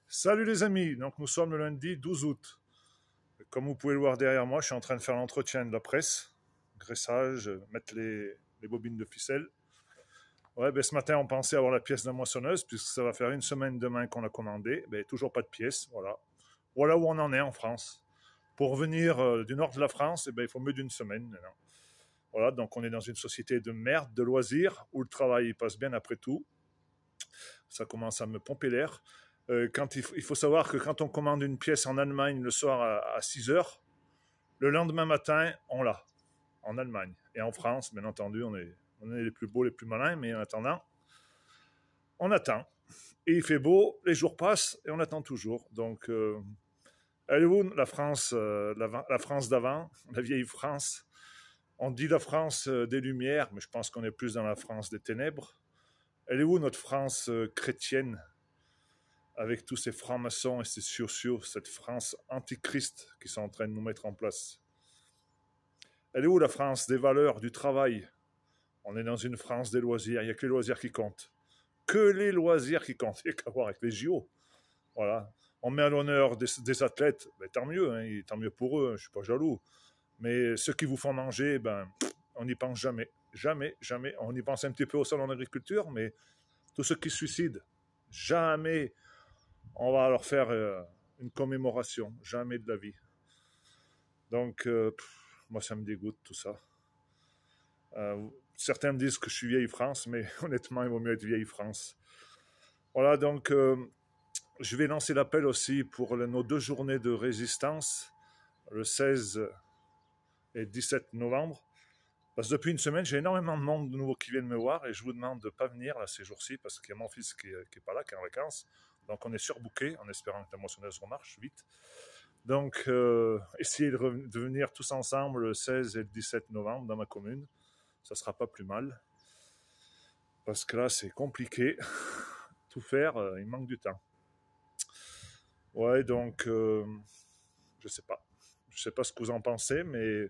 Salut les amis, donc nous sommes le lundi 12 août. Comme vous pouvez le voir derrière moi, je suis en train de faire l'entretien de la presse, graissage, mettre les bobines de ficelle. Ouais, ben ce matin on pensait avoir la pièce de la moissonneuse, puisque ça va faire une semaine demain qu'on l'a commandé. Ben, toujours pas de pièce, voilà. Voilà où on en est en France. Pour venir du nord de la France, eh ben, il faut mieux d'une semaine maintenant. Voilà, donc on est dans une société de merde, de loisirs, où le travail passe bien après tout. Ça commence à me pomper l'air. Il faut savoir que quand on commande une pièce en Allemagne le soir à 6 heures, le lendemain matin, on l'a en Allemagne. Et en France, bien entendu, on est les plus beaux, les plus malins, mais en attendant, on attend. Et il fait beau, les jours passent et on attend toujours. Donc, elle est où la France, la France d'avant, la vieille France? On dit la France des Lumières, mais je pense qu'on est plus dans la France des ténèbres. Elle est où notre France chrétienne, avec tous ces francs-maçons et ces sociaux, cette France antichrist qui sont en train de nous mettre en place? Elle est où la France des valeurs, du travail? On est dans une France des loisirs, il n'y a que les loisirs qui comptent. Que les loisirs qui comptent, il n'y a qu'à voir avec les JO. Voilà. On met à l'honneur des athlètes, ben, tant mieux, hein, tant mieux pour eux, je ne suis pas jaloux. Mais ceux qui vous font manger, ben, on n'y pense jamais. Jamais, jamais. On y pense un petit peu au salon d'agriculture, mais tous ceux qui se suicident, jamais on va leur faire une commémoration. Jamais de la vie. Donc, moi, ça me dégoûte tout ça. Certains me disent que je suis vieille France, mais honnêtement, il vaut mieux être vieille France. Voilà, donc, je vais lancer l'appel aussi pour nos 2 journées de résistance, le 16 et 17 novembre. Parce que depuis une semaine, j'ai énormément de monde de nouveau qui viennent me voir et je vous demande de ne pas venir là, ces jours-ci parce qu'il y a mon fils qui est pas là, qui est en vacances. Donc on est surbooké en espérant que la moissonneuse remarche vite. Donc essayez de venir tous ensemble le 16 et le 17 novembre dans ma commune. Ça sera pas plus mal. Parce que là, c'est compliqué. Tout faire, il manque du temps. Ouais, donc je sais pas. Je sais pas ce que vous en pensez, mais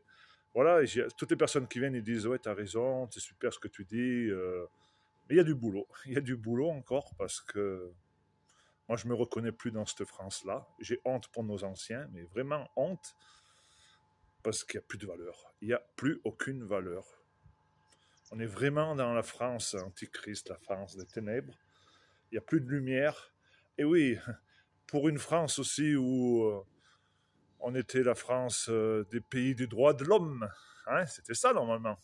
voilà, toutes les personnes qui viennent, ils disent « Ouais, t'as raison, c'est super ce que tu dis. » Mais il y a du boulot. Il y a du boulot encore parce que moi, je me reconnais plus dans cette France-là. J'ai honte pour nos anciens, mais vraiment honte parce qu'il n'y a plus de valeur. Il n'y a plus aucune valeur. On est vraiment dans la France antichrist, la France des ténèbres. Il n'y a plus de lumière. Et oui, pour une France aussi où on était la France des pays du droit de l'homme. Hein, c'était ça normalement.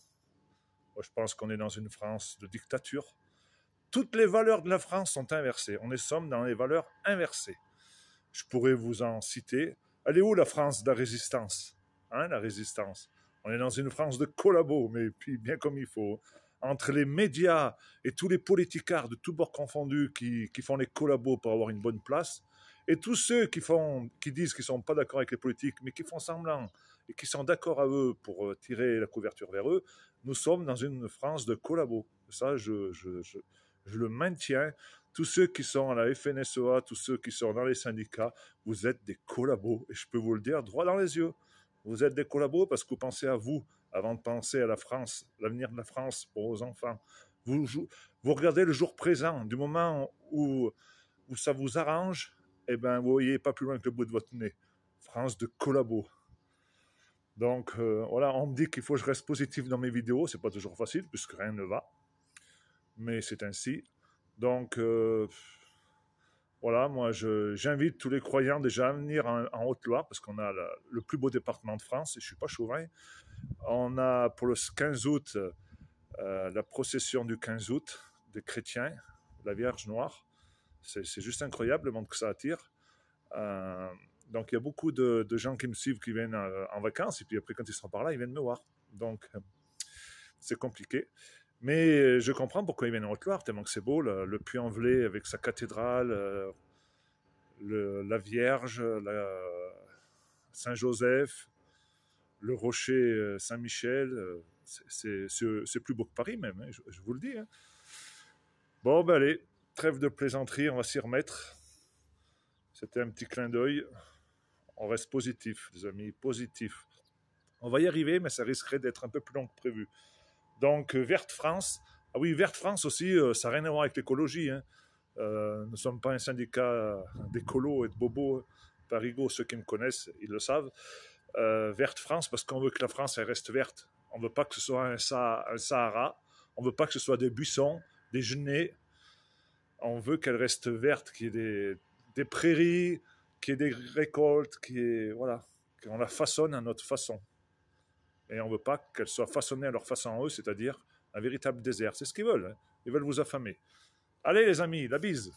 Moi, je pense qu'on est dans une France de dictature. Toutes les valeurs de la France sont inversées. On est sommes dans les valeurs inversées. Je pourrais vous en citer. Elle est où la France de la résistance? Hein, la résistance. On est dans une France de collabos, mais puis bien comme il faut. Entre les médias et tous les politicards de tous bords confondus qui font les collabos pour avoir une bonne place, et tous ceux qui disent qu'ils ne sont pas d'accord avec les politiques, mais qui font semblant et qui sont d'accord à eux pour tirer la couverture vers eux, nous sommes dans une France de collabos. Ça, je le maintiens. Tous ceux qui sont à la FNSEA, tous ceux qui sont dans les syndicats, vous êtes des collabos. Et je peux vous le dire droit dans les yeux. Vous êtes des collabos parce que vous pensez à vous avant de penser à la France, l'avenir de la France pour vos enfants. Vous regardez le jour présent, du moment où ça vous arrange, eh ben, vous voyez pas plus loin que le bout de votre nez. France de collabos. Donc, voilà, on me dit qu'il faut que je reste positif dans mes vidéos. C'est pas toujours facile puisque rien ne va. Mais c'est ainsi. Donc, voilà, moi, j'invite tous les croyants déjà à venir en Haute-Loire, parce qu'on a le plus beau département de France, et je ne suis pas chauvin. On a, pour le 15 août, la procession du 15 août des chrétiens, la Vierge Noire. C'est juste incroyable le monde que ça attire. Donc, il y a beaucoup de gens qui me suivent, qui viennent en vacances, et puis après, quand ils seront par là, ils viennent me voir. Donc, c'est compliqué. Mais je comprends pourquoi ils viennent en Haute-Loire, tellement que c'est beau, le Puy-en-Velay avec sa cathédrale, la Vierge, Saint-Joseph, le rocher Saint-Michel. C'est plus beau que Paris même, hein, je vous le dis. Hein. Bon, ben allez, trêve de plaisanterie, on va s'y remettre. C'était un petit clin d'œil. On reste positif, les amis, positif. On va y arriver, mais ça risquerait d'être un peu plus long que prévu. Donc, Verte France. Ah oui, Verte France aussi, ça n'a rien à voir avec l'écologie. Hein. Nous ne sommes pas un syndicat d'écolos et de bobos. Parigo, ceux qui me connaissent, ils le savent. Verte France, parce qu'on veut que la France elle reste verte. On ne veut pas que ce soit un Sahara. On ne veut pas que ce soit des buissons, des genêts. On veut qu'elle reste verte, qu'il y ait des prairies, qu'il y ait des récoltes, voilà, qu'on la façonne à notre façon. Et on ne veut pas qu'elle soit façonnée à leur façon eux, c'est-à-dire un véritable désert. C'est ce qu'ils veulent. Hein. Ils veulent vous affamer. Allez les amis, la bise.